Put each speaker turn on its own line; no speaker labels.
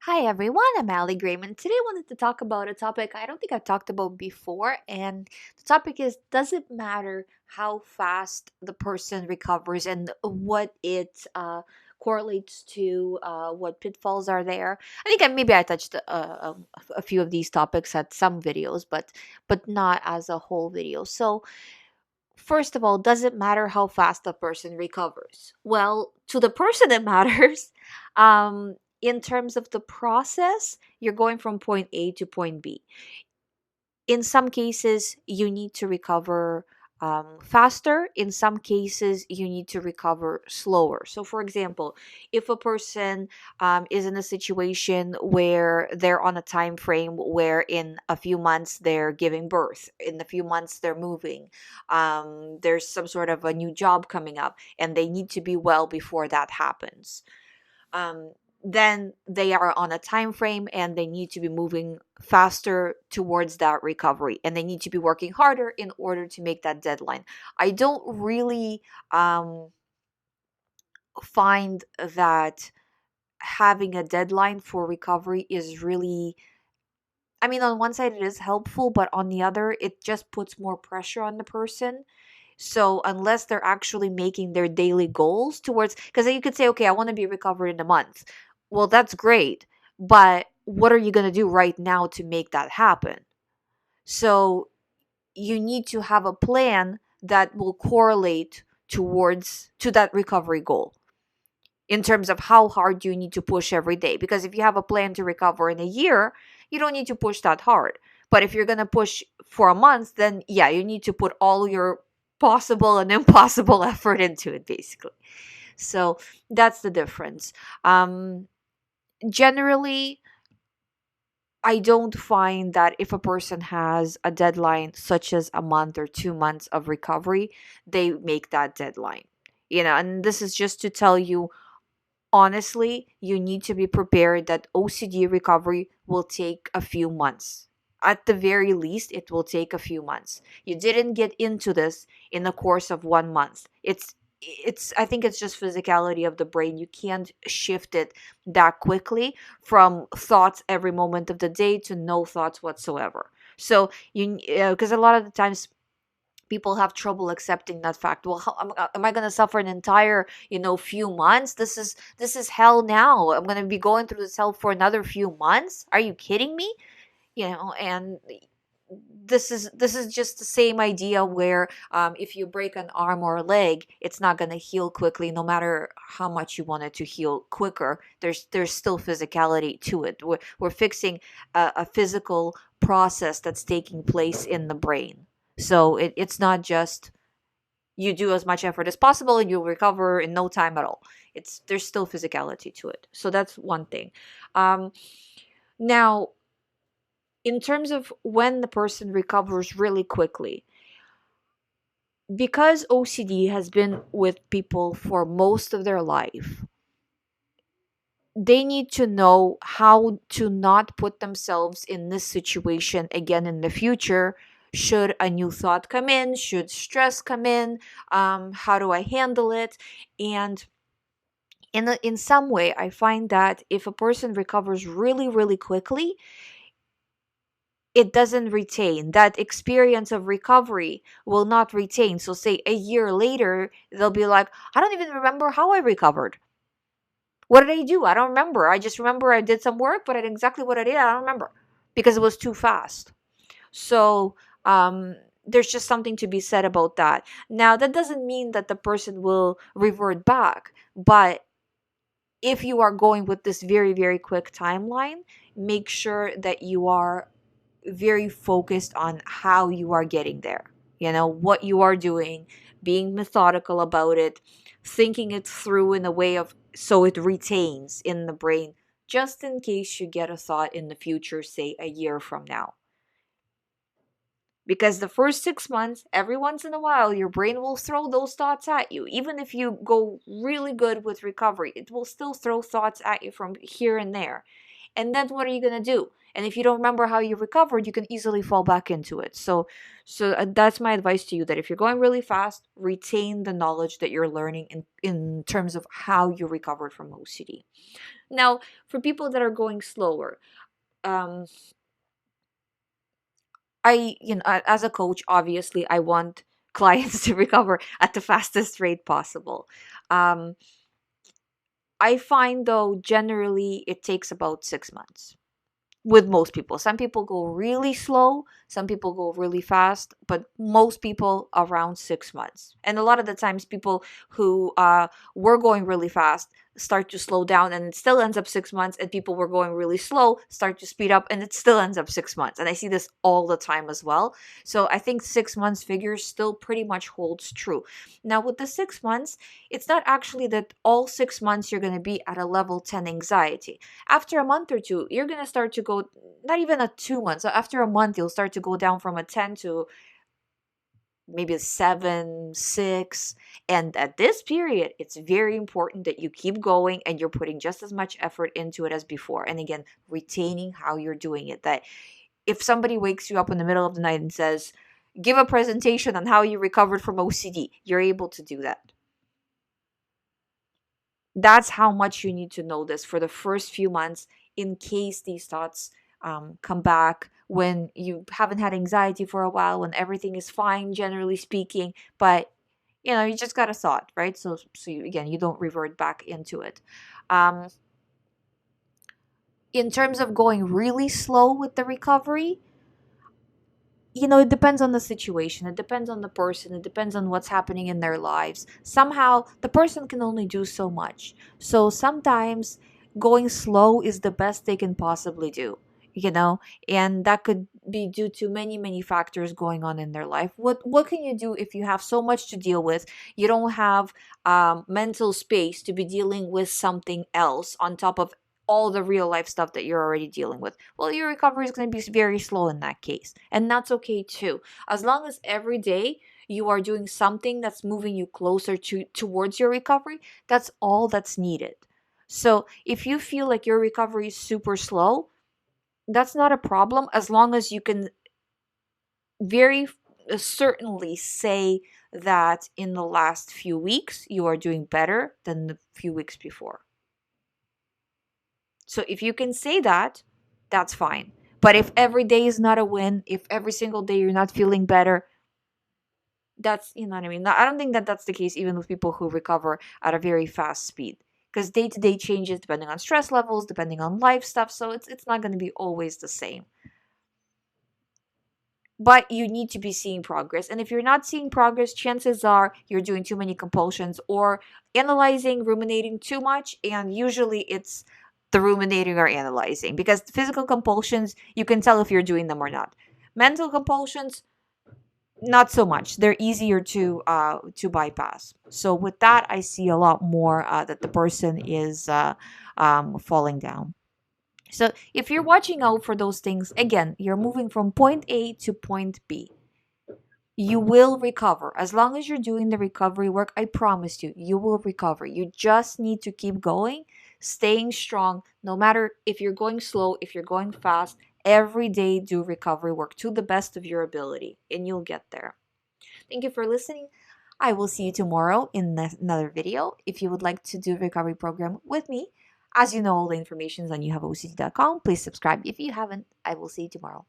Hi everyone, I'm Ali GREYMOND. Today I wanted to talk about a topic I don't think I've talked about before, and the topic is, does it matter how fast the person recovers and what it correlates to, what pitfalls are there? I think maybe I touched a few of these topics at some videos, but not as a whole video. So first of all, does it matter how fast the person recovers? Well, to the person it matters. In terms of the process, you're going from point A to point B. In some cases, you need to recover faster. In some cases, you need to recover slower. So, for example, if a person is in a situation where they're on a time frame where in a few months they're giving birth, in a few months they're moving, there's some sort of a new job coming up, and they need to be well before that happens. um, then they are on a time frame and they need to be moving faster towards that recovery, and they need to be working harder in order to make that deadline. I don't really find that having a deadline for recovery is really, I mean, on one side it is helpful, but on the other it just puts more pressure on the person. So unless they're actually making their daily goals towards, because you could say, okay, I want to be recovered in a month. Well, that's great, but what are you going to do right now to make that happen? So you need to have a plan that will correlate towards to that recovery goal in terms of how hard you need to push every day. Because if you have a plan to recover in a year, you don't need to push that hard. But if you're going to push for a month, then yeah, you need to put all your possible and impossible effort into it, basically. So that's the difference. Generally, I don't find that if a person has a deadline, such as a month or 2 months of recovery, they make that deadline. And this is just to tell you, honestly, you need to be prepared that OCD recovery will take a few months. At the very least, it will take a few months. You didn't get into this in the course of 1 month. It's I think it's just physicality of the brain. You can't shift it that quickly from thoughts every moment of the day to no thoughts whatsoever. So because a lot of the times people have trouble accepting that fact. Well, how am I going to suffer an entire few months? This is hell now. I'm going to be going through this hell for another few months. Are you kidding me? And this is just the same idea where if you break an arm or a leg, it's not going to heal quickly, no matter how much you want it to heal quicker. There's still physicality to it. We're fixing a physical process that's taking place in the brain. So it's not just you do as much effort as possible and you'll recover in no time at all. There's still physicality to it. So that's one thing. Now, in terms of when the person recovers really quickly, because OCD has been with people for most of their life, they need to know how to not put themselves in this situation again in the future. Should a new thought come in, should stress come in, how do I handle it? And in some way, I find that if a person recovers really, really quickly, it doesn't retain that experience of recovery, will not retain. So say a year later, they'll be like, I don't even remember how I recovered. What did I do? I don't remember. I just remember I did some work, but exactly what I did, I don't remember, because it was too fast. So there's just something to be said about that. Now, that doesn't mean that the person will revert back, but if you are going with this very, very quick timeline, make sure that you are very focused on how you are getting there. What you are doing, being methodical about it, thinking it through in a way of so it retains in the brain, just in case you get a thought in the future, say a year from now. Because the first 6 months, every once in a while, your brain will throw those thoughts at you. Even if you go really good with recovery, it will still throw thoughts at you from here and there. And then what are you going to do? And if you don't remember how you recovered, you can easily fall back into it. So that's my advice to you, that if you're going really fast, retain the knowledge that you're learning in terms of how you recovered from OCD. Now, for people that are going slower, um, as a coach, obviously, I want clients to recover at the fastest rate possible. Um, I find though, generally, it takes about 6 months with most people. Some people go really slow, some people go really fast, but most people around 6 months. And a lot of the times, people who were going really fast start to slow down and it still ends up 6 months, and people were going really slow start to speed up and it still ends up 6 months. And I see this all the time as well. So I think 6 months figure still pretty much holds true. Now, with the 6 months, it's not actually that all 6 months you're going to be at a level 10 anxiety. After a month or two, you're going to start to go, not even a 2 months. So after a month, you'll start to go down from a 10 to maybe a 7, 6. And at this period, it's very important that you keep going and you're putting just as much effort into it as before. And again, retaining how you're doing it. That if somebody wakes you up in the middle of the night and says, give a presentation on how you recovered from OCD, you're able to do that. That's how much you need to know this for the first few months, in case these thoughts come back when you haven't had anxiety for a while, when everything is fine, generally speaking. But you just got a thought, right? So again, you don't revert back into it. Um, in terms of going really slow with the recovery, it depends on the situation. It depends on the person. It depends on what's happening in their lives. Somehow, the person can only do so much. So sometimes going slow is the best they can possibly do, and that could be due to many, many factors going on in their life. What can you do if you have so much to deal with? You don't have mental space to be dealing with something else on top of all the real life stuff that you're already dealing with. Well, your recovery is going to be very slow in that case. And that's okay too. As long as every day you are doing something that's moving you closer towards your recovery, that's all that's needed. So if you feel like your recovery is super slow, that's not a problem, as long as you can very certainly say that in the last few weeks you are doing better than the few weeks before. So if you can say that, that's fine. But if every day is not a win, if every single day you're not feeling better, that's, what I mean. I don't think that that's the case even with people who recover at a very fast speed. Because day to day changes depending on stress levels, depending on life stuff. So it's not going to be always the same. But you need to be seeing progress. And if you're not seeing progress, chances are you're doing too many compulsions or analyzing, ruminating too much. And usually it's the ruminating or analyzing, because physical compulsions, you can tell if you're doing them or not. Mental compulsions, not so much. They're easier to bypass. So with that, I see a lot more that the person is falling down. So if you're watching out for those things, again, you're moving from point A to point B. You will recover. As long as you're doing the recovery work, I promise you, you will recover. You just need to keep going, staying strong, no matter if you're going slow, if you're going fast. Every day, do recovery work to the best of your ability, and you'll get there. Thank you for listening. I will see you tomorrow in another video. If you would like to do a recovery program with me, as you know, all the information is on youhaveocd.com. Please subscribe if you haven't. I will see you tomorrow.